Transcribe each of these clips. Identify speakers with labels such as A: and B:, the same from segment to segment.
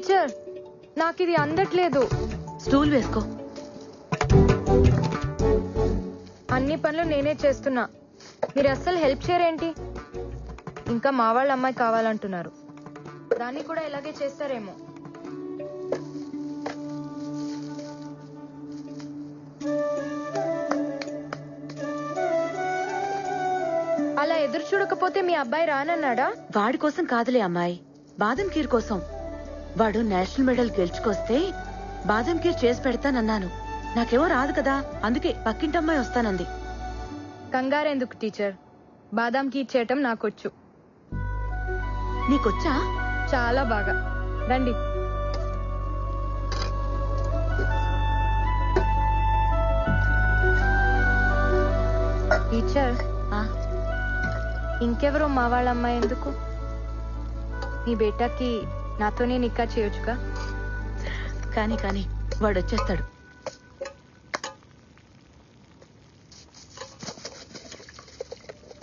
A: Teacher నాకు ఇది అందట్లేదు.
B: స్టూల్ వేసుకో.
A: అన్ని పనులు నేనే చేస్తున్నా, మీరు అస్సలు హెల్ప్ చేయరేంటి? ఇంకా మా వాళ్ళ అమ్మాయి కావాలంటున్నారు, దాన్ని కూడా ఇలాగే చేస్తారేమో. అలా ఎదురు చూడకపోతే మీ అబ్బాయి రానన్నాడా?
B: వాడి కోసం కాదులే అమ్మాయి, బాదం ఖీర్ కోసం. వాడు నేషనల్ మెడల్ గెలుచుకొస్తే బాదం ఖీర్ చేసి పెడతానన్నాను. నాకేమో రాదు కదా, అందుకే పక్కింటమ్మాయి వస్తానంది.
A: కంగారెందుకు టీచర్, బాదాం ఖీర్ చేయటం నాకొచ్చు.
B: నీకొచ్చా?
A: చాలా బాగా. రండి. టీచర్, ఇంకెవరో మా వాళ్ళ అమ్మాయి ఎందుకు? మీ బేటాకి నాతోనే నిక్కా చేయొచ్చుగా.
B: కానీ కానీ వాడు వచ్చేస్తాడు.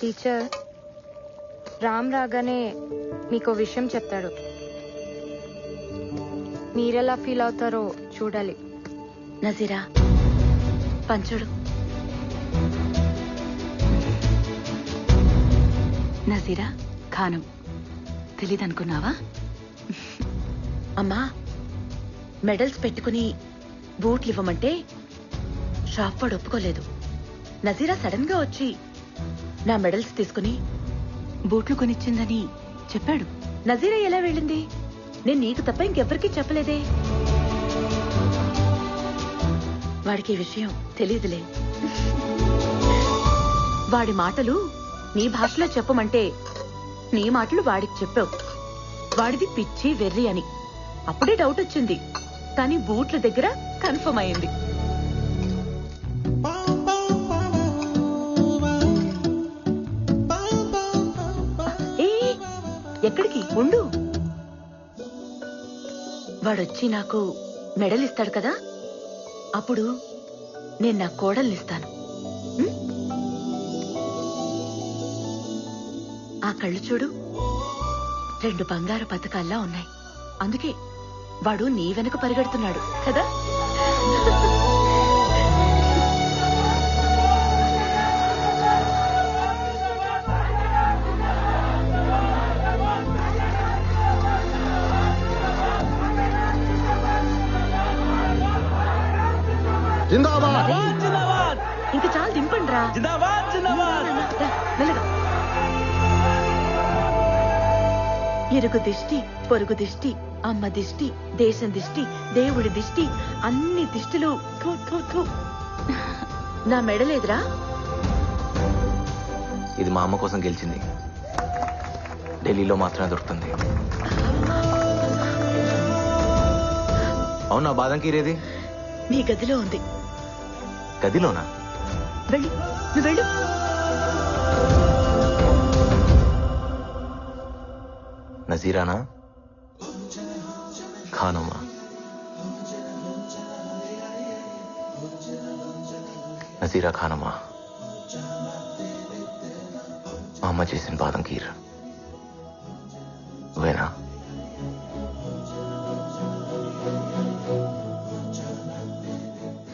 A: టీచర్, రామ్ రాగానే మీకో విషయం చెప్తాడు, మీరెలా ఫీల్ అవుతారో చూడాలి.
B: నజీరా పంచుడు. నజీరా ఖానం తెలీదనుకున్నావా? అమ్మా, మెడల్స్ పెట్టుకుని బూట్లు ఇవ్వమంటే షాప్ వాడు ఒప్పుకోలేదు. నజీరా సడన్ గా వచ్చి నా మెడల్స్ తీసుకుని బూట్లు కొనిచ్చిందని చెప్పాడు. నజీరా ఎలా వెళ్ళింది? నేను నీకు తప్ప ఇంకెవ్వరికీ చెప్పలేదే. వాడికి ఈ విషయం తెలీదులే. వాడి మాటలు నీ భాషలో చెప్పమంటే నీ మాటలు వాడికి చెప్పావు. వాడిది పిచ్చి వెర్రి అని అప్పుడే డౌట్ వచ్చింది, కానీ బూట్ల దగ్గర కన్ఫర్మ్ అయింది. ఎక్కడికి ఉండు. వాడొచ్చి నాకు మెడల్ ఇస్తాడు కదా, అప్పుడు నేను నా కోడల్నిస్తాను. ఆ కళ్ళు చూడు, 2 బంగారు పథకాల్లా ఉన్నాయి. అందుకే వాడు నీ వెనక పరిగెడుతున్నాడు కదా. ఇంకా చాలు దింపండి రా. మెల్లగా. ఇరుగు దిష్టి, పొరుగు దిష్టి, అమ్మ దిష్టి, దేశం దిష్టి, దేవుడి దిష్టి, అన్ని దిష్టిలు. నా మెడలేదురా.
C: ఇది మా అమ్మ కోసం గెలిచింది, ఢిల్లీలో మాత్రమే దొరుకుతుంది. అవునా? బాదం ఖీర్ ఏది?
B: నీ గదిలో ఉంది.
C: గదిలోనా?
B: వెళ్ళు, నువ్వు వెళ్ళు.
C: నజీరానా ఖానమ్మా? నజీరా ఖానమ్మా, మా అమ్మ చేసిన బాదం ఖీర్ నువ్వేనా?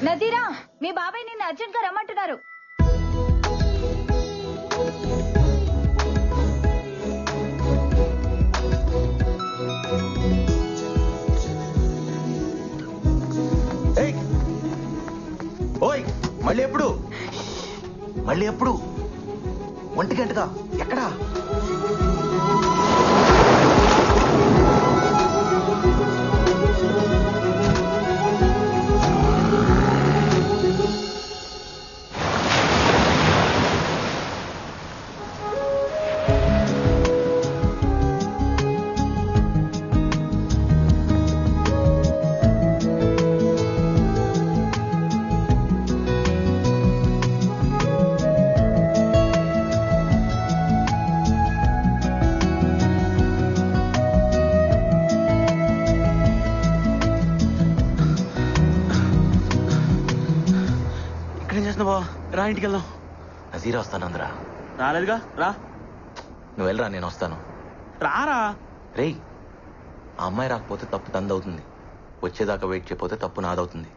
A: నజీరా, మీ బాబాయ్ నిన్ను అర్జెంట్ గా రమ్మంటున్నారు.
C: ఓయ్, మళ్ళీ ఎప్పుడు? మళ్ళీ ఎప్పుడు? 1 గంటగా? ఎక్కడా?
D: రా, ఇంటికి వెళ్దాం.
C: నజీరా వస్తానందరా.
D: రాలేదుగా, రా.
C: నువ్వు వెళ్ళరా, నేను వస్తాను.
D: రారా.
C: రేయ్, ఆ అమ్మాయి రాకపోతే తప్పు తందవుతుంది. వచ్చేదాకా వెయిట్ చేయకపోతే తప్పు నాదవుతుంది.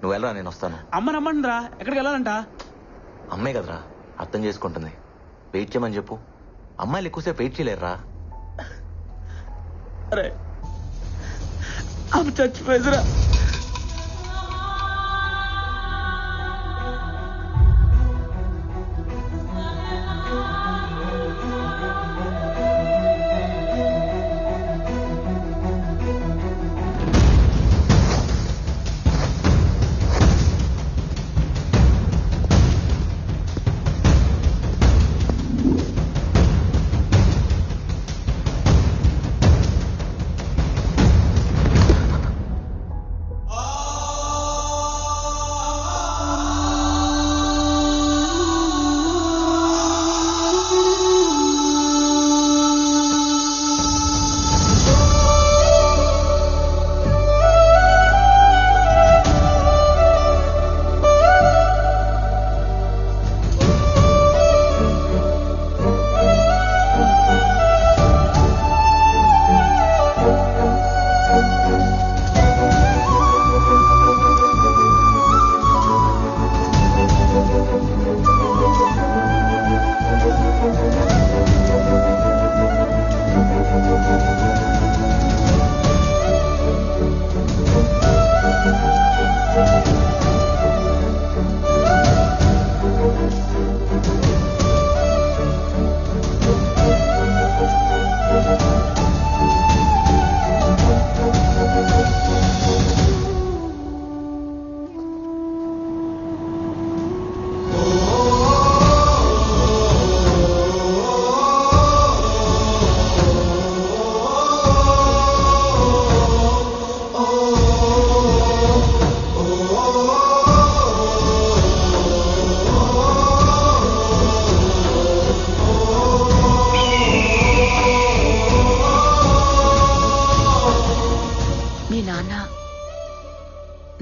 C: నువ్వు వెళ్ళరా, నేను వస్తాను.
D: అమ్మ రమ్మంటుందిరా. ఎక్కడికి వెళ్ళాలంట?
C: అమ్మాయి కదరా, అర్థం చేసుకుంటుంది. వెయిట్ చేయమని చెప్పు. అమ్మాయిలు ఎక్కువసేపు వెయిట్ చేయలేరురా.
D: అరే అమ్మ చచ్చిపోయేదిరా.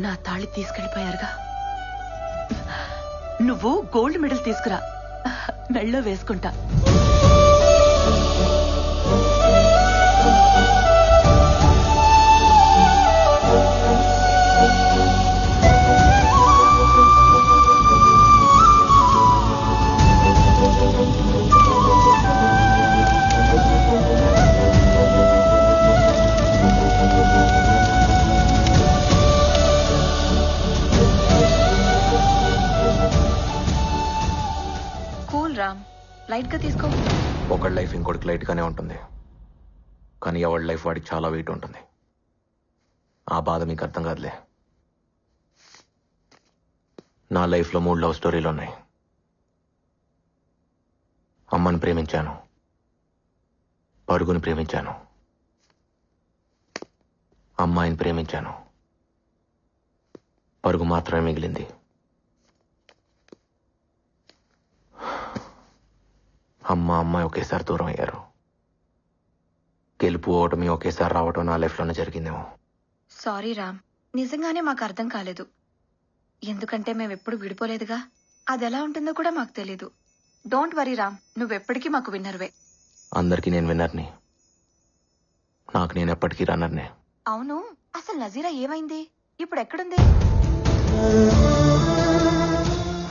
B: నా తాళి తీసుకెళ్లిపోయారుగా. నువ్వు గోల్డ్ మెడల్ తీసుకురా, మెళ్ళో వేసుకుంటా. లైట్ గా తీసుకో.
C: ఒకళ్ళ లైఫ్ ఇంకోటికి లైట్ గానే ఉంటుంది, కానీ ఎవరి లైఫ్ వాడికి చాలా వెయిట్ ఉంటుంది. ఆ బాధ మీకు అర్థం కాదులే. నా లైఫ్లో 3 లవ్ స్టోరీలు ఉన్నాయి. అమ్మని ప్రేమించాను, పరుగుని ప్రేమించాను, అమ్మాయిని ప్రేమించాను. పరుగు మాత్రమే మిగిలింది. అమ్మాయి ఒకేసారి దూరం అయ్యారు. గెలుపు ఓటమి ఒకేసారి రావటం నా లైఫ్లోనే జరిగిందేమో.
B: సారీ రామ్, నిజంగానే మాకు అర్థం కాలేదు. ఎందుకంటే మేమెప్పుడు విడిపోలేదుగా. అది ఎలా ఉంటుందో కూడా మాకు తెలీదు. డోంట్ వరీ రామ్, నువ్వెప్పటికీ మాకు విన్నర్వే.
C: అందరికీ నేను విన్నర్ని, నాకు నేను ఎప్పటికీ రన్నర్నే.
B: అవును, అసలు నజీరా ఏమైంది? ఇప్పుడు ఎక్కడుంది?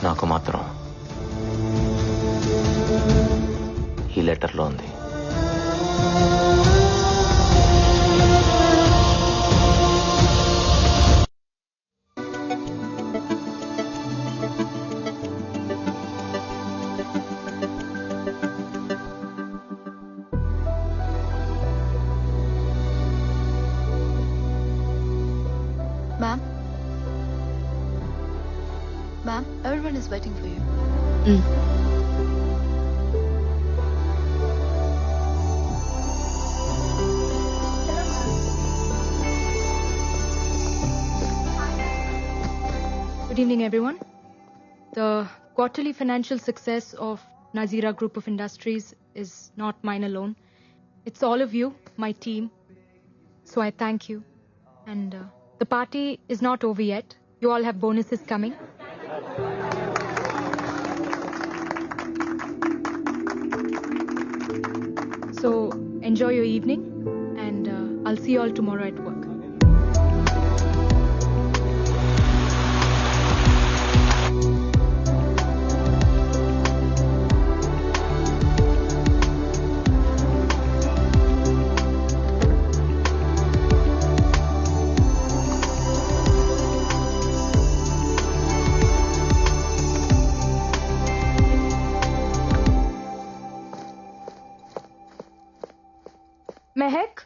C: నాకు మాత్రం ఈ లెటర్లో ఉంది.
B: Ma'am, everyone is waiting for you.
A: Good evening, everyone. The quarterly financial success of Nazira Group of Industries is not mine alone. It's all of you, my team. So I thank you. And the party is not over yet. You all have bonuses coming. So enjoy your evening, and I'll I'll see you all tomorrow at work. Mehak?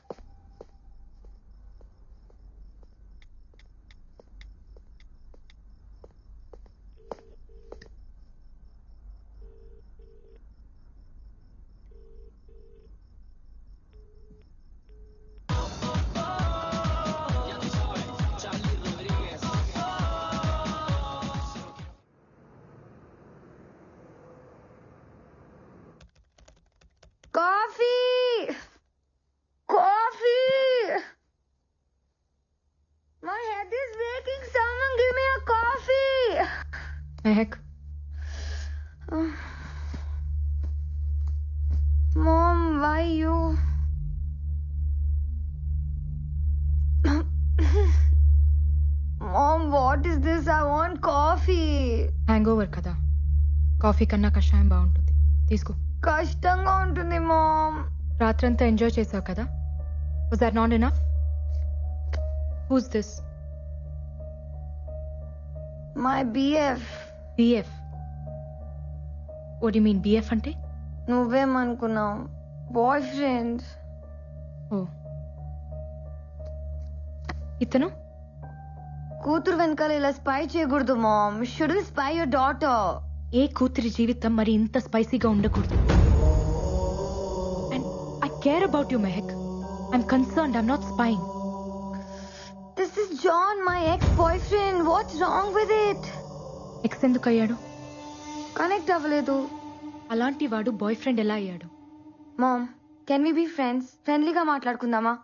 E: Coffee! Coffee! My head is waking. Someone give me a coffee.
A: Mehak,
E: Mom, why you? Mom, what is this? I want coffee.
A: Hangover కదా, coffee కన్నా కషాయం బాగుంటుంది. తీసుకో.
E: కష్టంగా ఉంటుంది ma'am.
A: రాత్రంతా enjoy చేసావు కదా. Was that not enough? Who's this?
E: My BF.
A: BF. What do you mean BF అంటే?
E: నువ్వేమనుకున్నావు? Boy friend.
A: ఓ. ఇతను?
E: కూతురు వెనకాల ఇలా స్పై చేయకూడదు mom. Shouldn't spy your daughter.
A: ఏ కూతురి జీవితం మరి ఇంత స్పైసీగా ఉండకూడదు. And I care about you Mehak. I'm concerned. I'm not spying.
E: This is John, my ex boy friend. What's wrong with it?
A: Ex ఎందుకు అయ్యాడు?
E: కనెక్ట్ అవ్వలేదు.
A: అలాంటి వాడు బాయ్ ఫ్రెండ్ ఎలా అయ్యాడు?
E: Mom, can we be friends? ఫ్రెండ్లీగా మాట్లాడుకుందామా?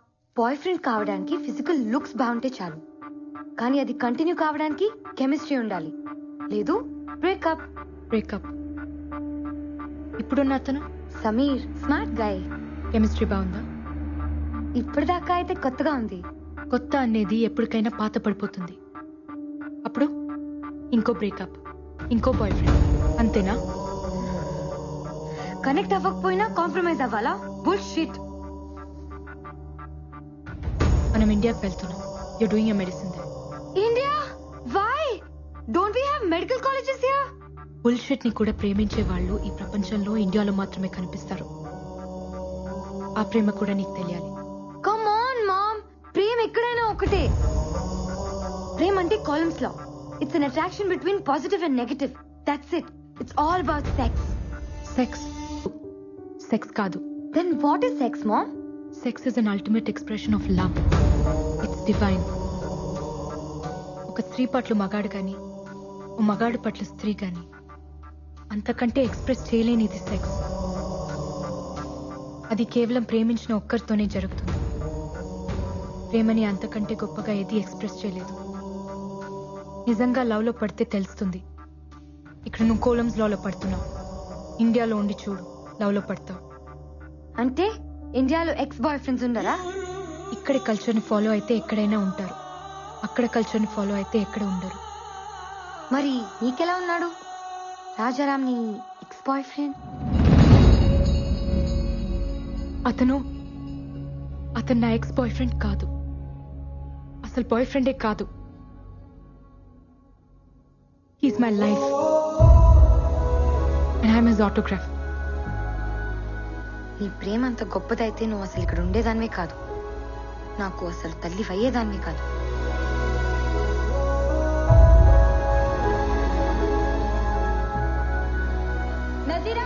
E: బాయ్ ఫ్రెండ్ కావడానికి ఫిజికల్ లుక్స్ బాగుంటే చాలు, కానీ అది కంటిన్యూ కావడానికి కెమిస్ట్రీ ఉండాలి. లేదు బ్రేకప్.
A: బ్రేకప్. ఇప్పుడున్న అతను
E: సమీర్, స్మార్ట్ గై.
A: కెమిస్ట్రీ బాగుందా?
E: ఇప్పటిదాకా అయితే కొత్తగా ఉంది.
A: కొత్త అనేది ఎప్పటికైనా పాత పడిపోతుంది. అప్పుడు ఇంకో బ్రేకప్, ఇంకో బాయ్ ఫ్రెండ్, అంతేనా?
E: కనెక్ట్ అవ్వకపోయినా కాంప్రమైజ్ అవ్వాలా? బుల్షిట్.
A: మనం ఇండియాకి వెళ్తున్నాం. You doing a medicine there.
E: India? Why? Don't we have medical colleges here?
A: Bullshit ని కూడా ప్రేమించే వాళ్ళు ఈ ప్రపంచంలో ఇండియాలో మాత్రమే కనిపిస్తారు. ఆ ప్రేమ కూడా నీకు తెలియాలి.
E: కమ్ ఆన్ మామ్, ప్రేమ ఎక్కడైనా ఒకటే. ప్రేమ అంటే కాలమ్స్ లా. It's an attraction between positive and negative. That's it. It's all about sex.
A: Sex sex కాదు.
E: Then what is sex mom?
A: Sex is an ultimate expression of love. It's divine. ఒక స్త్రీ పట్ల మగాడు గాని, ఓ మగాడు పట్ల స్త్రీ గాని అంతకంటే ఎక్స్ప్రెస్ చేయలేనిది సెక్స్. అది కేవలం ప్రేమించిన ఒక్కరితోనే జరుగుతుంది. ప్రేమని అంతకంటే గొప్పగా ఏది ఎక్స్ప్రెస్ చేయలేదు. నిజంగా లవ్ లో పడితే తెలుస్తుంది. ఇక్కడ నువ్వు కోలమ్స్ లో పడుతున్నావు. ఇండియాలో ఉండి చూడు, లవ్ లో పడతావు.
E: అంటే ఇండియాలో ఎక్స్ బాయ్ ఫ్రెండ్స్ ఉండరా?
A: ఇక్కడి కల్చర్ ని ఫాలో అయితే ఎక్కడైనా ఉంటారు, అక్కడ కల్చర్ ని ఫాలో అయితే ఎక్కడ ఉండరు.
E: మరి నీకెలా ఉన్నాడు రాజారాం, నీ ఎక్స్ బాయ్ ఫ్రెండ్?
A: అతను నా ఎక్స్ బాయ్ ఫ్రెండ్ కాదు. అసలు బాయ్ ఫ్రెండే కాదు. He's my life and I'm his autograph.
E: నీ ప్రేమ అంత గొప్పదైతే నువ్వు అసలు ఇక్కడ ఉండేదానివే కాదు. నాకు అసలు తల్లి అయ్యేదానివే కాదు. నజీరా,